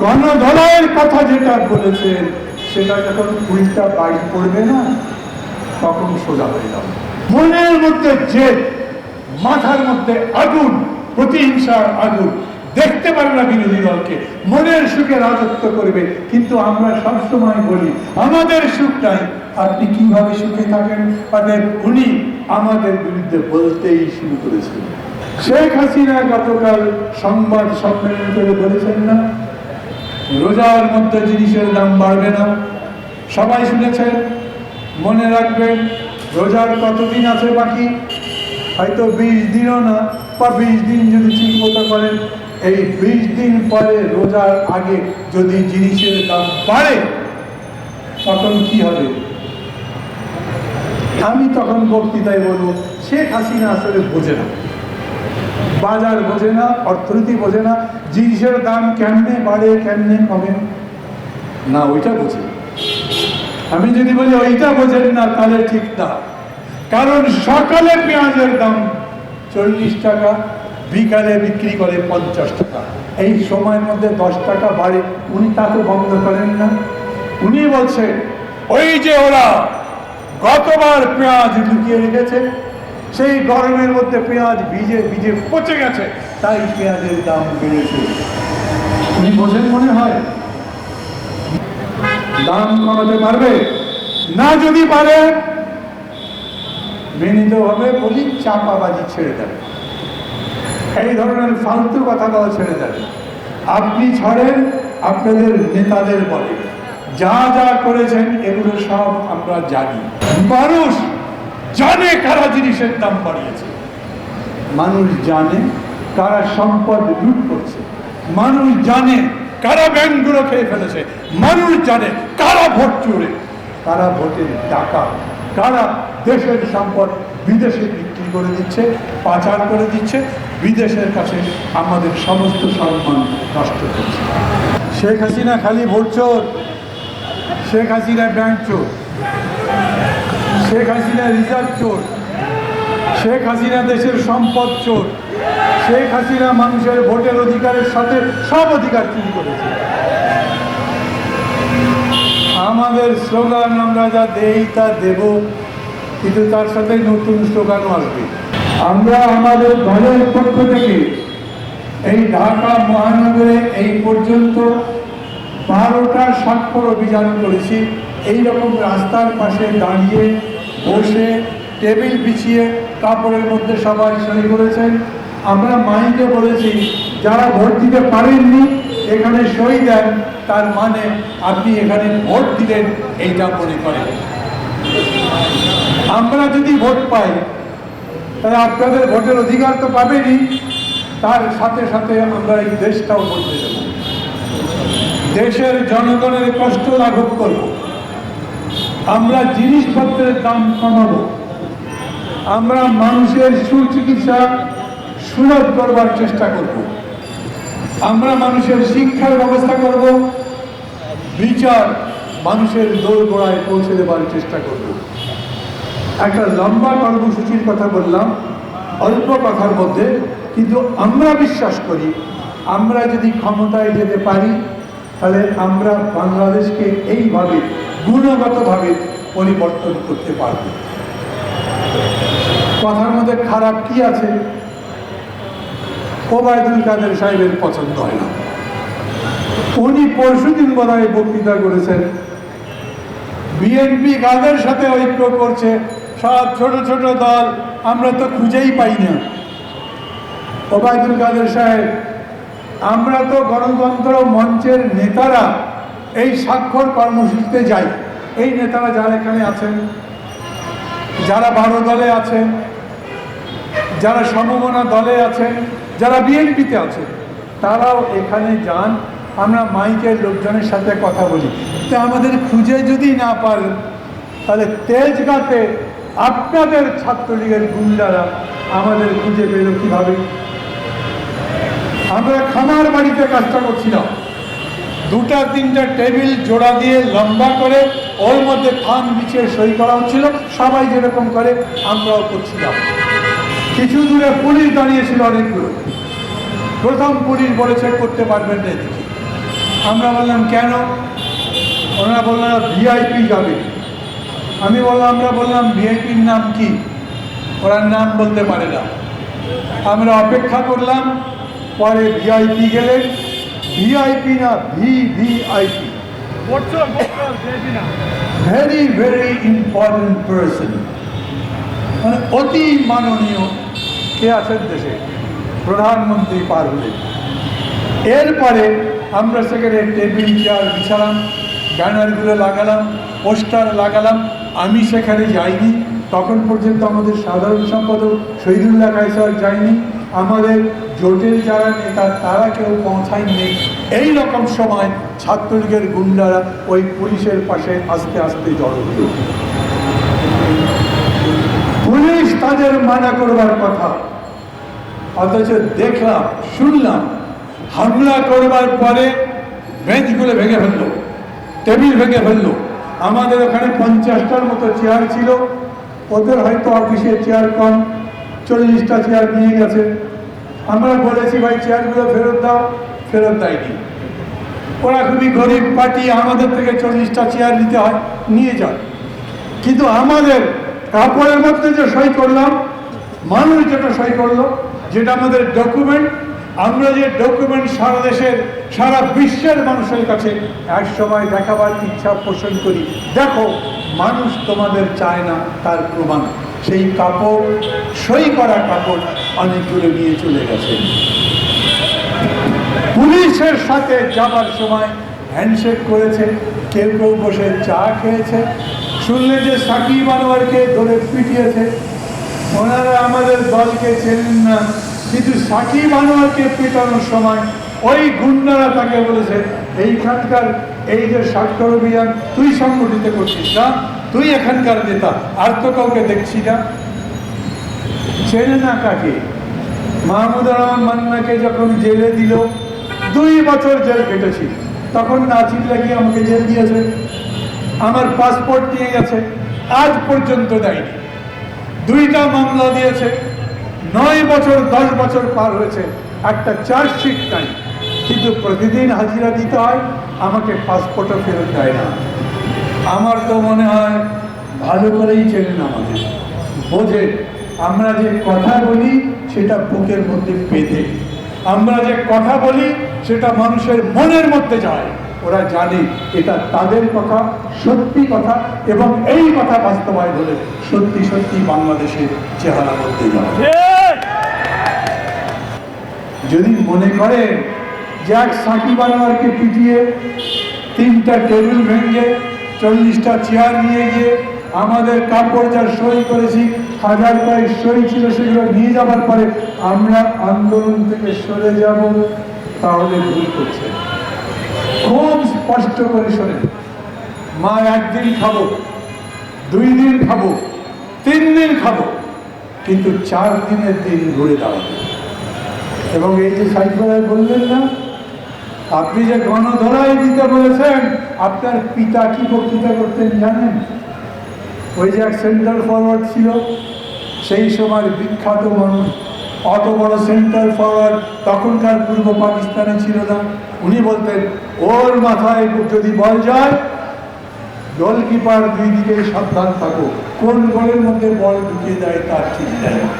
গণধোলাইয়ের কথা যেটা বলেছেন সেটা যখন উল্টা বাড়ি পড়বে না, তখন সোজা হয়ে যাবে। মনের মধ্যে জেদ, মাথার মধ্যে আগুন, প্রতিহিংসার আগুন, দেখতে পারে না বিরোধী দলকে, মনের সুখে রাজত্ব করবে। কিন্তু আমরা সবসময় বলি আমাদের সুখ নাই, আপনি কিভাবে সুখে থাকেন? উনি আমাদের বিরুদ্ধে বলতেই শুরু করেছেন। শেখ হাসিনা গতকাল সংবাদ সম্মেলন করে বলেছেন না, রোজার মধ্যে জিনিসের দাম বাড়বে না। সবাই শুনেছেন, মনে রাখবেন রোজার কতদিন আছে বাকি? হয়তো 20 দিনও না, বা 20 দিন যদি ঠিক মতো করেন, এই 20 দিন পরে রোজার আগে যদি জিনিসের দাম বাড়ে তখন কি হবে? আমি তখন বক্তৃতায় বলবো, শেখ হাসিনা আসলে বোঝে না, বাজার বোঝে না, অর্থনীতি বোঝে না, জিনিসের দাম কেমনে বাড়ে কেমনে কমে না, ওইটা বোঝে। আমি যদি বলি ওইটা বোঝেন না তাহলে ঠিক না। কারণ সকালে পেঁয়াজের দাম 40 টাকা, বিকালে বিক্রি করে 50 টাকা, এই সময়ের মধ্যে 10 টাকা বাড়ে। উনি তা তো বন্ধ করেন না। উনি বলছেন ওই যে ওরা গতবার পেঁয়াজ লুকিয়ে রেখেছে, সেই গরমের মধ্যে পেঁয়াজ ভিজে ভিজে পচে গেছে, তাই পেঁয়াজের দাম বেড়েছে। উনি বোঝেন মনে হয়? দাম কমাতে পারবে না? যদি পারে বিনীতভাবে বলি চাপাবাজি ছেড়ে দেবে, এই ধরনের ফালতু কথা বলা ছেড়ে দেবে। আপনি ছাড়েন, আপনাদের নেতাদের বলে যা যা করেছেন এগুলো সব আমরা জানি। মানুষ জানে কারা জিনিসের দাম বাড়িয়েছে, মানুষ জানে কারা সম্পদ লুট করছে, মানুষ জানে কারা ব্যাংকগুলো খেয়ে ফেলেছে, মানুষ জানে কারা ভোট চোরে, কারা ভোটের টাকা, কারা দেশের সম্পদ বিদেশে বিক্রি করে দিচ্ছে, পাচার করে দিচ্ছে, বিদেশের কাছে আমাদের সমস্ত সম্মান নষ্ট করছে। শেখ হাসিনা খালি ভোট চোর, শেখ হাসিনা ব্যাংক চোর, শেখ হাসিনা রিজার্ভ চোর, শেখ হাসিনা দেশের সম্পদ চোর, শেখ হাসিনা মানুষের ভোটের অধিকারের সাথে সব অধিকার চুরি করেছে। আমাদের স্লোগান আমরা যা দেই তা দেব, কিন্তু তার সাথে নতুন স্লোগানও আসবে। আমরা আমাদের দলের পক্ষ থেকে এই ঢাকা মহানগরে এই পর্যন্ত 12টা স্বাক্ষর অভিযান করেছি। এইরকম রাস্তার পাশে দাঁড়িয়ে বসে টেবিল বিছিয়ে কাপড়ের মধ্যে সবাই সই করেছেন। আমরা মাইকে বলেছি যারা ভোট দিতে পারেননি এখানে সই দেন, তার মানে আপনি এখানে ভোট দিলেন এইটা মনে করেন। আমরা যদি ভোট পাই তাহলে আপনাদের ভোটের অধিকার তো পাবেনই, তার সাথে সাথে আমরা এই দেশটাও বদলে দেব, দেশের জনগণের কষ্ট লাঘব করব, আমরা জিনিসপত্রের দাম কমাবো, আমরা মানুষের সুচিকিৎসা সুলভ করবার চেষ্টা করব, আমরা মানুষের শিক্ষার ব্যবস্থা করব, বিচার মানুষের দোরগোড়ায় পৌঁছে দেবার চেষ্টা করব। একটা লম্বা কর্মসূচির কথা বললাম অল্প কথার মধ্যে, কিন্তু আমরা বিশ্বাস করি আমরা যদি ক্ষমতায় যেতে পারি তাহলে আমরা বাংলাদেশকে এইভাবে গুণগতভাবে পরিবর্তন করতে পারব। কথার মধ্যে খারাপ কি আছে? ওবায়দুল কাদের সাহেবের পছন্দ হয় না। উনি পরশুদিন বোধহয় বক্তৃতা করেছেন বিএনপি কাদের সাথে ঐক্য করছে, সব ছোট ছোট দল, আমরা তো খুঁজেই পাই না। ওবায়দুল কাদের সাহেব, আমরা তো গণতন্ত্র মঞ্চের নেতারা এই স্বাক্ষর কর্মসূচিতে যাই। এই নেতারা যারা এখানে আছেন, যারা 12 দলে আছেন, যারা সমমনা দলে আছেন, যারা বিএনপিতে আছেন, তারাও এখানে যান। আমরা মাইকের লোকজনের সাথে কথা বলি। তা আমাদের খুঁজে যদি না পারেন তাহলে তেজগাঁতে আপনাদের ছাত্রলীগের গুন্ডারা আমাদের খুঁজে পেল কিভাবে? আমরা খামার বাড়িতে কাজটা করছিলাম, 2-3টা টেবিল জোড়া দিয়ে লম্বা করে ওর মধ্যে থান বিছিয়ে সই করা হচ্ছিল, সবাই যেরকম করে আমরাও করছিলাম। কিছু দূরে পুলিশ দাঁড়িয়েছিল অনেকগুলো। প্রথম পুলিশ বলেছে করতে পারবেন না, দেখি আমরা বললাম কেন? ওনারা বললাম ভিআইপি যাবে। আমরা বললাম ভিআইপির নাম কি? ওরা নাম বলতে পারে না। আমরা অপেক্ষা করলাম, পরে ভিআইপি গেলেন। ভিআইপি না, VVIP, very very important person, মানে অতি মাননীয়। কে আছেন দেশে? প্রধানমন্ত্রী পার হলেন। এরপরে আমরা সেখানে টেবিল চেয়ার বিছালাম, ব্যানারগুলো লাগালাম, পোস্টার লাগালাম। আমি সেখানে যাইনি, তখন পর্যন্ত আমাদের সাধারণ সম্পাদক শহীদুল্লাহ কায়সার যায়নি, আমাদের জোটের যারা নেতা তারা কেউ পৌঁছায়নি। এই রকম সময় ছাত্রলীগের গুন্ডারা ওই পুলিশের পাশে আস্তে আস্তে জড়ো হল। পুলিশ তাদের মানা করবার কথা, অথচ দেখলাম, শুনলাম হামলা করবার পরে বেঞ্চগুলো ভেঙে ফেললো, টেবিল ভেঙে ফেললো। আমাদের ওখানে 50টার মতো চেয়ার ছিল, ওদের হয়তো অফিসের চেয়ার কম, 40টা চেয়ার নিয়ে গেছে। আমরা বলেছি ভাই চেয়ারগুলো ফেরত দাও, ফেরত দেয়নি। ওরা খুবই গরিব পার্টি, আমাদের থেকে 40টা চেয়ার নিতে হয়, নিয়ে যান। কিন্তু আমাদের কাপড়ের মধ্যে যে সই করলাম, মানুষ যেটা সই করলো, যেটা আমাদের ডকুমেন্ট, আমরা যে ডকুমেন্ট সারা দেশের, সারা বিশ্বের মানুষের কাছে এক সময় দেখাবার ইচ্ছা পোষণ করি, দেখো মানুষ তোমাদের চায় না, তার প্রমাণ। সেই কাপড়, সই করা কাপড় অনেকগুলো নিয়ে চলে গেছে। পুলিশের সাথে যাবার সময় হ্যান্ডশেক করেছে, কেউ কেউ বসে চা খেয়েছে। শুনলে যে সাকিব আনোয়ারকে ধরে পিটিয়েছে। ওনারা আমাদের দলকে চেনেন না, কিন্তু সাকিব আনোয়ারকে পেটানোর সময় ওই গুন্ডারা তাকে বলেছে, এইখানকার এই যে স্বাক্ষর অভিযান তুই সংগঠিত করছিস না, তুই এখানকার নেতা, আর তো কাউকে দেখছি না। চেনে না কাকে? মাহমুদুর রহমান মান্নাকে যখন জেলে দিল, 2 বছর জেল কেটেছি, তখন না চিনলে কি আমাকে জেল দিয়েছে? আমার পাসপোর্ট নিয়ে গেছে, আজ পর্যন্ত দেয়নি। 2টা মামলা দিয়েছে, 9 বছর 10 বছর পার হয়েছে, একটা চার্জশিট নাই। কিন্তু প্রতিদিন হাজিরা দিতে হয়, আমাকে পাসপোর্টও ফেরত দেয় না। আমার তো মনে হয় ভালো করেই চেনেন আমাদের, বোঝে আমরা যে কথা বলি সেটা বুকের মধ্যে পেতে, আমরা যে কথা বলি সেটা মানুষের মনের মধ্যে যায়। ওরা জানে এটা তাদের কথা, সত্যি কথা, এবং এই কথা বাস্তবায়ন হলে সত্যি সত্যি বাংলাদেশের চেহারা বদলে যাবে। যদি মনে করেন যে এক সাকিব আনোয়ারকে পিটিয়ে, 3টা টেবিল ভেঙে, 40টা চেয়ার নিয়ে গিয়ে, আমাদের কাপড় যা সই করেছি, 1000 কয়েক সই ছিল, সেগুলো নিয়ে যাবার পরে আমরা আন্দোলন থেকে সরে যাব, তাহলে ভুল করছে। খুব স্পষ্ট করে শোনেন, মা 1 দিন খাবো, 2 দিন খাবো, 3 দিন খাবো, কিন্তু 4 দিনের দিন ঘুরে দাঁড়াবো। এবং এই যে সাইফার বললেন না, আপনি যে গণধোলাই দিতে বলেছেন, আপনার পিতা কি বক্তৃতা করতেন জানেন? ওই যে এক সেন্ট্রাল ফরওয়ার্ড ছিল, সেই সময় বিখ্যাত মানুষ, অত বড় সেন্ট্রাল ফরওয়ার্ড তখনকার পূর্ব পাকিস্তানে ছিল না। উনি বলতেন, ওর মাথায় যদি বল যায়, গোলকিপার 2 দিকে সাবধান থাকো, কোন গোলের মধ্যে বল ঢুকিয়ে দেয় তার ঠিক নেই।